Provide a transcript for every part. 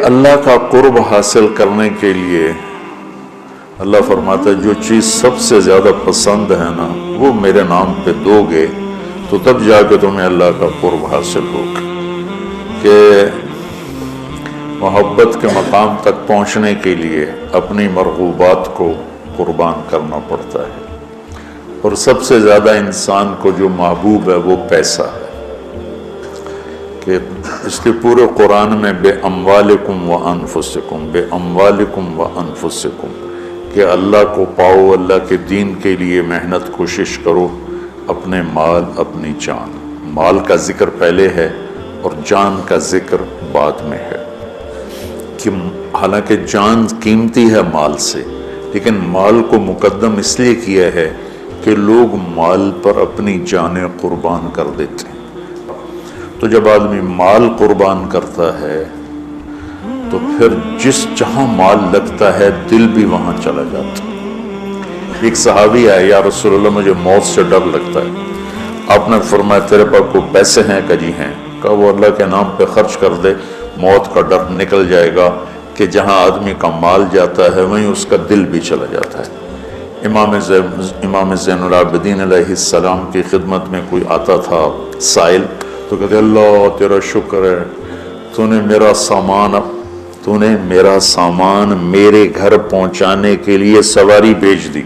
اللہ کا قرب حاصل کرنے کے لیے اللہ فرماتا ہے جو چیز سب سے زیادہ پسند ہے نا وہ میرے نام پہ دو گے تو تب جا کے تمہیں اللہ کا قرب حاصل ہوگا. کہ محبت کے مقام تک پہنچنے کے لیے اپنی مرغوبات کو قربان کرنا پڑتا ہے. اور سب سے زیادہ انسان کو جو محبوب ہے وہ پیسہ ہے. کہ اس کے پورے قرآن میں بے اموالکم و انفسکم، بے اموالکم و انفسکم، کہ اللہ کو پاؤ، اللہ کے دین کے لیے محنت کوشش کرو، اپنے مال اپنی جان. مال کا ذکر پہلے ہے اور جان کا ذکر بعد میں ہے. کہ حالانکہ جان قیمتی ہے مال سے، لیکن مال کو مقدم اس لیے کیا ہے کہ لوگ مال پر اپنی جانیں قربان کر دیتے ہیں. تو جب آدمی مال قربان کرتا ہے تو پھر جہاں مال لگتا ہے دل بھی وہاں چلا جاتا ہے. ایک صحابی آئے، یا رسول اللہ مجھے موت سے ڈر لگتا ہے. آپ نے فرمایا تیرے پاس کوئی پیسے ہیں؟ کہ جی ہیں. کہا وہ اللہ کے نام پہ خرچ کر دے، موت کا ڈر نکل جائے گا. کہ جہاں آدمی کا مال جاتا ہے وہیں اس کا دل بھی چلا جاتا ہے. امام زین العابدین علیہ السلام کی خدمت میں کوئی آتا تھا سائل، تو کہتے اللہ تیرا شکر ہے تو نے میرا سامان میرے گھر پہنچانے کے لیے سواری بھیج دی.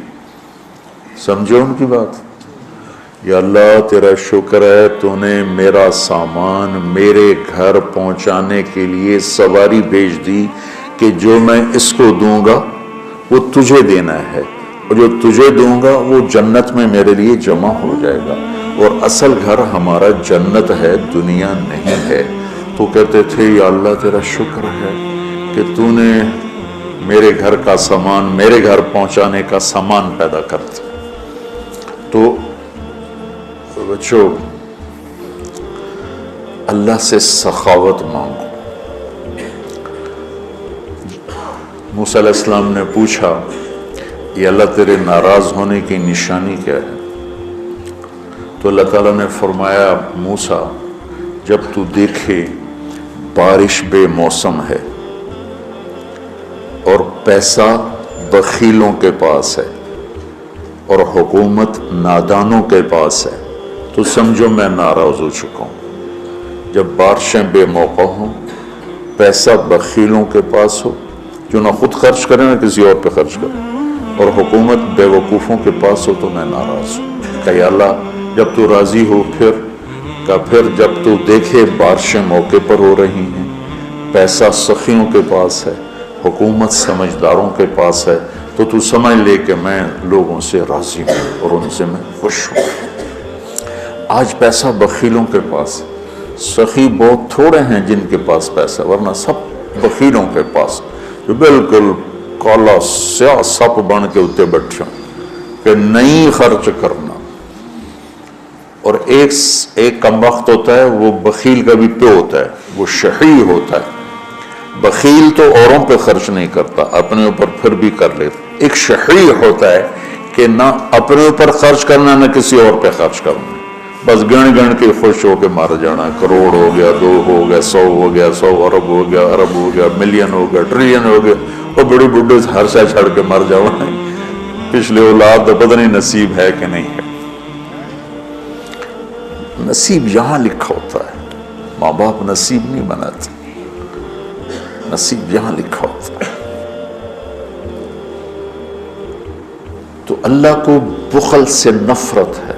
سمجھو ان کی بات. یا اللہ تیرا شکر ہے تو نے میرا سامان میرے گھر پہنچانے کے لیے سواری بھیج دی کہ جو میں اس کو دوں گا وہ تجھے دینا ہے، اور جو تجھے دوں گا وہ جنت میں میرے لیے جمع ہو جائے گا. اور اصل گھر ہمارا جنت ہے، دنیا نہیں ہے. تو کہتے تھے یا اللہ تیرا شکر ہے کہ تو نے میرے گھر کا سامان میرے گھر پہنچانے کا سامان پیدا کر دیا. تو بچوں اللہ سے سخاوت مانگو. موسیٰ علیہ السلام نے پوچھا یہ اللہ تیرے ناراض ہونے کی نشانی کیا ہے؟ تو اللہ تعالیٰ نے فرمایا موسیٰ جب تو دیکھے بارش بے موسم ہے اور پیسہ بخیلوں کے پاس ہے اور حکومت نادانوں کے پاس ہے تو سمجھو میں ناراض ہو چکا ہوں. جب بارشیں بے موقع ہوں، پیسہ بخیلوں کے پاس ہو جو نہ خود خرچ کرے نہ کسی اور پہ خرچ کرے، اور حکومت بے وقوفوں کے پاس ہو تو میں ناراض ہوں. کہ یا اللہ جب تو راضی ہو پھر جب تو دیکھے بارشیں موقع پر ہو رہی ہیں، پیسہ سخیوں کے پاس ہے، حکومت سمجھداروں کے پاس ہے، تو سمجھ لے کہ میں لوگوں سے راضی ہوں اور ان سے میں خوش ہوں. آج پیسہ بخیلوں کے پاس، سخی بہت تھوڑے ہیں جن کے پاس پیسہ، ورنہ سب بخیلوں کے پاس جو بالکل کالا سیاہ سپ بن کے اتنے بیٹھے کہ نہیں خرچ کرنا. اور ایک کم وقت ہوتا ہے وہ بخیل کا بھی پہ ہوتا ہے، وہ شحیح ہوتا ہے. بخیل تو اوروں پہ خرچ نہیں کرتا، اپنے اوپر پھر بھی کر لیتا. ایک شحیح ہوتا ہے کہ نہ اپنے اوپر خرچ کرنا نہ کسی اور پہ خرچ کرنا، بس گن کے خوش ہو کے مار جانا. کروڑ ہو گیا، 2 ہو گیا، 100 ہو گیا، 100 ارب ہو گیا، ارب ہو گیا، ملین ہو گیا، ٹریلین ہو گیا، اور بڑی بڈھے ہر شے چھڑ کے مر جاؤ. پچھلے اولاد پتہ نہیں نصیب ہے کہ نہیں ہے. نصیب یہاں لکھا ہوتا ہے، ماں باپ نصیب نہیں بناتے، نصیب یہاں لکھا ہوتا ہے. تو اللہ کو بخل سے نفرت ہے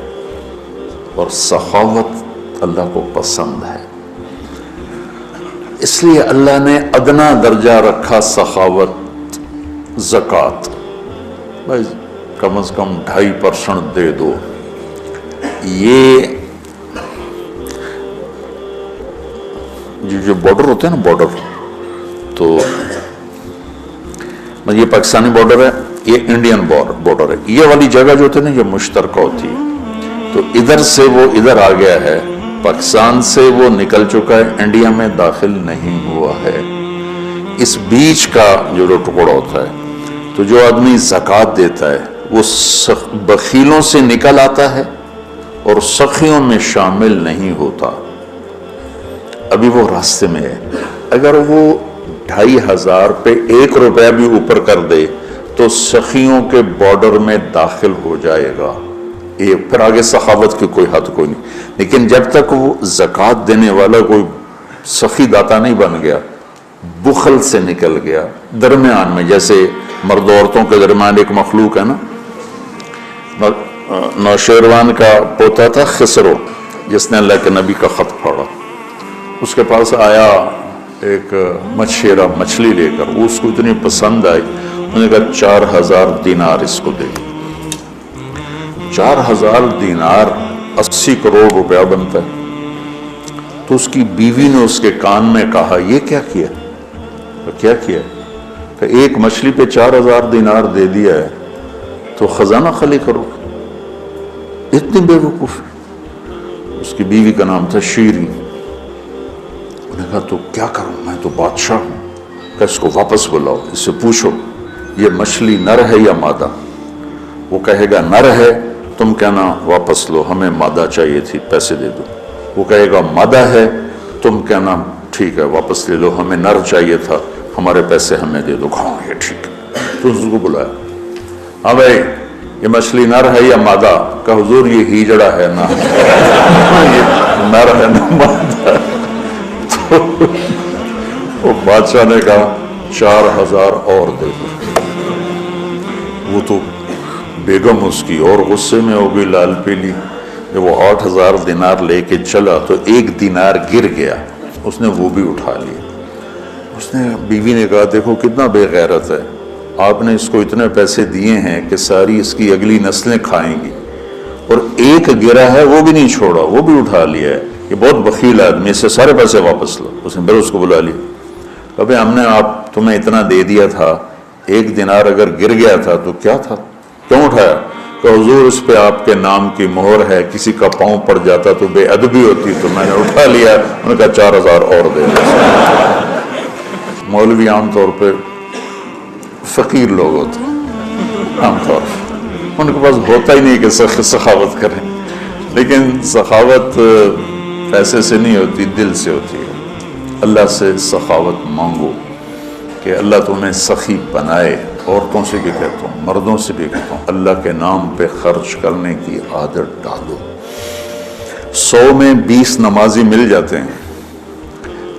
اور سخاوت اللہ کو پسند ہے. اس لیے اللہ نے ادنا درجہ رکھا سخاوت، زکوٰۃ. بھائی کم از کم 2.5% دے دو. یہ جو بارڈر ہوتے ہیں نا، بارڈر، تو یہ پاکستانی بارڈر ہے، یہ انڈین بارڈر ہے. یہ والی جگہ جو ہوتی ہے نا یہ مشترکہ ہوتی ہے. تو ادھر سے وہ ادھر آ گیا ہے، پاکستان سے وہ نکل چکا ہے، انڈیا میں داخل نہیں ہوا ہے. اس بیچ کا جو ٹکڑا ہوتا ہے، تو جو آدمی زکوٰۃ دیتا ہے وہ بخیلوں سے نکل آتا ہے اور سخیوں میں شامل نہیں ہوتا. ابھی وہ راستے میں ہے. اگر وہ 2,500 پہ 1 روپیہ بھی اوپر کر دے تو سخیوں کے بارڈر میں داخل ہو جائے گا. یہ پھر آگے سخاوت کی کوئی حد کوئی نہیں. لیکن جب تک وہ زکوٰۃ دینے والا کوئی سخی داتا نہیں بن گیا، بخل سے نکل گیا، درمیان میں، جیسے مرد عورتوں کے درمیان ایک مخلوق ہے نا، نوشیروان کا پوتا تھا خسرو، جس نے اللہ کے نبی کا خط پڑھا. اس کے پاس آیا ایک مچھیرا مچھلی لے کر، وہ اس کو اتنی پسند آئی، انہوں نے کہا 4,000 دینار اس کو دے. 4,000 دینار 80 کروڑ روپیہ بنتا ہے. تو اس کی بیوی نے اس کے کان میں کہا یہ کیا کیا؟ کیا کیا؟ کہ ایک مچھلی پہ 4,000 دینار دے دیا ہے تو خزانہ خالی کرو. اتنی بے وقوف. اس کی بیوی کا نام تھا شیری. انہوں نے کہا تو کیا کروں، میں تو بادشاہ ہوں. کہ اس کو واپس بلاؤ، اس سے پوچھو یہ مچھلی نر ہے یا مادہ. وہ کہے گا نر ہے، تم کہنا واپس لو، ہمیں مادہ چاہیے تھی، پیسے دے دو. وہ کہے گا مادہ ہے، تم کہنا ٹھیک ہے واپس لے لو، ہمیں نر چاہیے تھا، ہمارے پیسے ہمیں دے دو. ہاں یہ ٹھیک ہے. تو اس کو بلایا، ہاں بھائی یہ مچھلی نر ہے یا مادہ؟ کہ حضور یہ ہیجڑا ہے نا. یہ نر ہے نا مادہ. تو وہ بادشاہ نے کہا 4,000 اور دے دو. وہ تو بیگم اس کی اور غصے میں ہو گئی، لال پیلی. جب وہ 8,000 دینار لے کے چلا تو 1 دینار گر گیا، اس نے وہ بھی اٹھا لیا. اس نے بیوی نے کہا دیکھو کتنا بے غیرت ہے، آپ نے اس کو اتنے پیسے دیے ہیں کہ ساری اس کی اگلی نسلیں کھائیں گی، اور ایک گرا ہے وہ بھی نہیں چھوڑا، وہ بھی اٹھا لیا ہے. یہ بہت بخیل آدمی، اس سے سارے پیسے واپس لو. اس نے پھر اس کو بلا لیا. ابھی ہم نے آپ تمہیں اتنا دے دیا تھا، 1 دینار اگر گر گیا تھا تو کیا تھا، کیوں اٹھایا؟ کہ حضور اس پہ آپ کے نام کی مہر ہے، کسی کا پاؤں پڑ جاتا تو بے ادبی ہوتی، تو میں نے اٹھا لیا. انہوں نے کہا 4,000 اور دے دیا. مولوی عام طور پہ فقیر لوگ ہوتے ہیں، عام طور پہ ان کے پاس ہوتا ہی نہیں کہ سخاوت کریں. لیکن سخاوت پیسے سے نہیں ہوتی، دل سے ہوتی ہے. اللہ سے سخاوت مانگو کہ اللہ تمہیں سخی بنائے. عورتوں سے بھی کہتا ہوں، مردوں سے بھی کہتا ہوں، اللہ کے نام پہ خرچ کرنے کی عادت ڈالو. 100 میں 20 نمازی مل جاتے ہیں،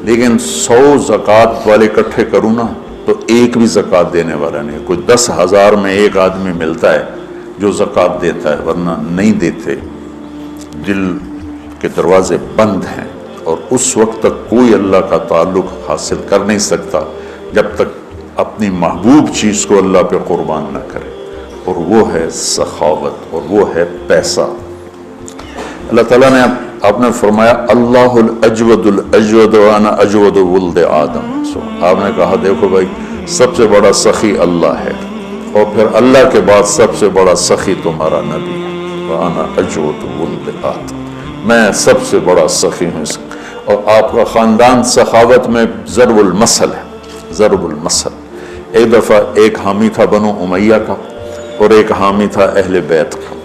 لیکن 100 زکوٰۃ والے اکٹھے کروں نا تو ایک بھی زکوٰۃ دینے والا نہیں. کوئی 10,000 میں ایک آدمی ملتا ہے جو زکوٰۃ دیتا ہے، ورنہ نہیں دیتے. دل کے دروازے بند ہیں، اور اس وقت تک کوئی اللہ کا تعلق حاصل کر نہیں سکتا جب تک اپنی محبوب چیز کو اللہ پہ قربان نہ کرے، اور وہ ہے سخاوت، اور وہ ہے پیسہ. اللہ تعالیٰ نے آپ نے فرمایا اللہ الاجود الاجود وانا اجود ولد آدم. آپ نے کہا دیکھو بھائی سب سے بڑا سخی اللہ ہے، اور پھر اللہ کے بعد سب سے بڑا سخی تمہارا نبی ہے. وانا اجود ولد آدم، میں سب سے بڑا سخی ہوں. اور آپ کا خاندان سخاوت میں ضرب المثل ہے، ضرب المثل. ایک دفعہ ایک حامی تھا بنو امیہ کا، اور ایک حامی تھا اہل بیت کا.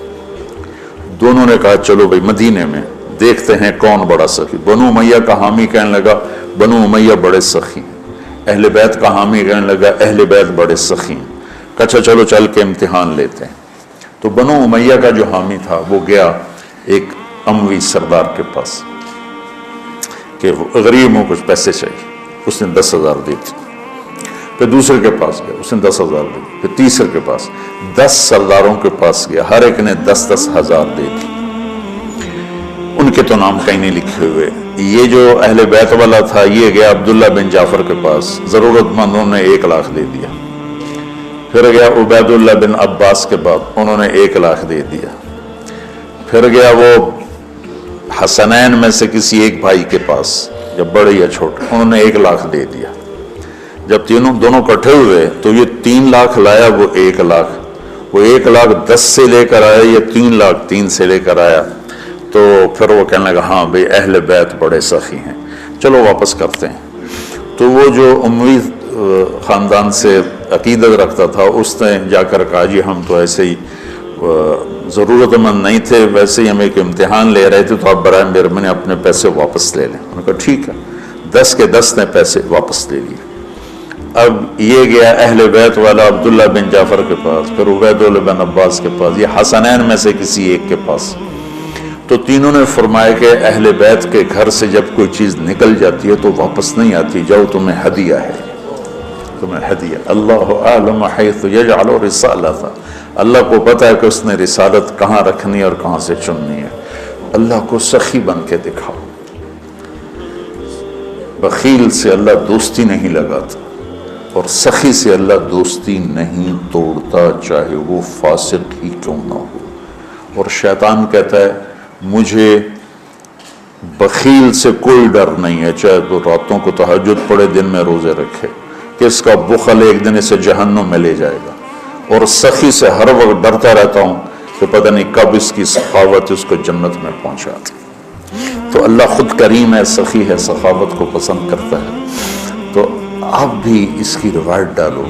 دونوں نے کہا چلو بھائی مدینے میں دیکھتے ہیں کون بڑا سخی. بنو امیہ کا حامی کہنے لگا بنو امیہ بڑے سخی ہیں. اہل بیت کا حامی کہنے لگا اہل بیت بڑے سخی ہیں. اچھا چلو چل کے امتحان لیتے ہیں. تو بنو امیہ کا جو حامی تھا وہ گیا ایک اموی سردار کے پاس کہ غریب ہوں کچھ پیسے چاہیے. اس نے 10,000 دی تھی. پھر دوسرے کے پاس گیا، اس نے 10,000 دی. پھر تیسرے کے پاس 10 سرداروں کے پاس گیا، ہر ایک نے 10,000 دی تھی. ان کے تو نام کہیں نہیں لکھے ہوئے. یہ جو اہل بیت والا تھا یہ گیا عبداللہ بن جعفر کے پاس، ضرورت مندوں نے 1 لاکھ دے دیا. پھر گیا عبید اللہ بن عباس کے بعد، انہوں نے 1 لاکھ دے دیا. پھر گیا وہ حسنین میں سے کسی ایک بھائی کے پاس، جب بڑے یا چھوٹے، انہوں نے 1 لاکھ دے دیا. جب دونوں کٹھے ہوئے تو یہ 3 لاکھ لایا، وہ 1 لاکھ، وہ 1 لاکھ 10 سے لے کر آیا، یہ 3 لاکھ 3 سے لے کر آیا. تو پھر وہ کہنے لگا ہاں بھئی اہل بیت بڑے سخی ہیں، چلو واپس کرتے ہیں. تو وہ جو اموی خاندان سے عقیدت رکھتا تھا اس نے جا کر کہا جی ہم تو ایسے ہی ضرورت مند نہیں تھے، ویسے ہی ہم ایک امتحان لے رہے تھے، تو آپ برائے مہربانی اپنے پیسے واپس لے لیں. انہوں نے کہا ٹھیک ہے. 10 کے 10 نے پیسے واپس لے لیے. اب یہ گیا اہل بیت والا عبداللہ بن جعفر کے پاس، پھر عبیداللہ بن عباس کے پاس، یہ حسنین میں سے کسی ایک کے پاس. تو تینوں نے فرمایا کہ اہل بیت کے گھر سے جب کوئی چیز نکل جاتی ہے تو واپس نہیں آتی، جاؤ تمہیں ہدیہ ہے، تمہیں ہدیہ. اللہ اعلم حیث یجعل رسالتہ، اللہ کو پتا ہے کہ اس نے رسالت کہاں رکھنی اور کہاں سے چننی ہے. اللہ کو سخی بن کے دکھاؤ. بخیل سے اللہ دوستی نہیں لگاتا اور سخی سے اللہ دوستی نہیں توڑتا، چاہے وہ فاسق ہی کیوں نہ ہو. اور شیطان کہتا ہے مجھے بخیل سے کوئی ڈر نہیں ہے، چاہے تو راتوں کو تہجد پڑے دن میں روزے رکھے، کہ اس کا بخل ایک دن اسے جہنم میں لے جائے گا. اور سخی سے ہر وقت ڈرتا رہتا ہوں کہ پتہ نہیں کب اس کی سخاوت اس کو جنت میں پہنچاتی. تو اللہ خود کریم ہے، سخی ہے، سخاوت کو پسند کرتا ہے. تو آپ بھی اس کی روایت ڈالو.